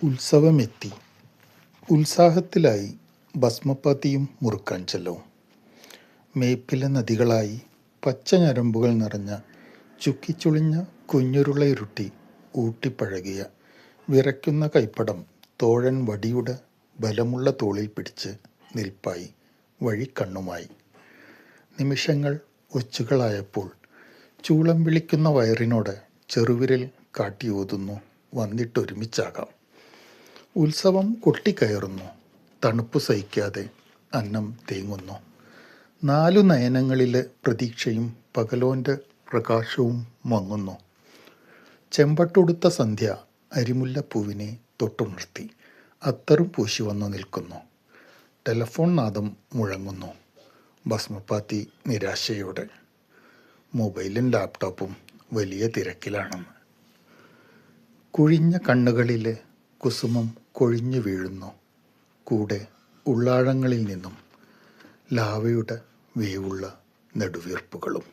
ഉത്സവമെത്തി. ഉത്സാഹത്തിലായി ഭസ്മപ്പാത്തിയും മുറുക്കാഞ്ചെല്ലവും. മേപ്പിലെ നദികളായി പച്ചഞരമ്പുകൾ നിറഞ്ഞ ചുക്കിച്ചുളിഞ്ഞ കുഞ്ഞുരുളയുരുട്ടി ഊട്ടിപ്പഴകിയ വിറയ്ക്കുന്ന കൈപ്പടം തോഴൻ വടിയുടെ ബലമുള്ള തോളിൽ പിടിച്ച് നിൽപ്പായി വഴിക്കണ്ണുമായി. നിമിഷങ്ങൾ ഒച്ചുകളായപ്പോൾ ചൂളം വിളിക്കുന്ന വയറിനോട് ചെറുവിരൽ കാട്ടിയോതുന്നു, വന്നിട്ടൊരുമിച്ചാകാം. ഉത്സവം കൊട്ടിക്കയറുന്നു. തണുപ്പ് സഹിക്കാതെ അന്നം തേങ്ങുന്നു. 4 നയനങ്ങളിലെ പ്രതീക്ഷയും പകലോൻ്റെ പ്രകാശവും മങ്ങുന്നു. ചെമ്പട്ടുടുത്ത സന്ധ്യ അരിമുല്ലപ്പൂവിനെ തൊട്ടുണർത്തി അത്തറും പൂശി വന്നു നിൽക്കുന്നു. ടെലഫോൺ നാദം മുഴങ്ങുന്നു. ഭസ്മപ്പാത്തി നിരാശയോടെ. മൊബൈലും ലാപ്ടോപ്പും വലിയ തിരക്കിലാണെന്ന്. കുഴിഞ്ഞ കണ്ണുകളിലെ കുസുമം കൊഴിഞ്ഞു വീഴുന്നു. കൂടെ ഉള്ളാഴങ്ങളിൽ നിന്നും ലാവയുടെ വേവുള്ള നെടുവീർപ്പുകളും.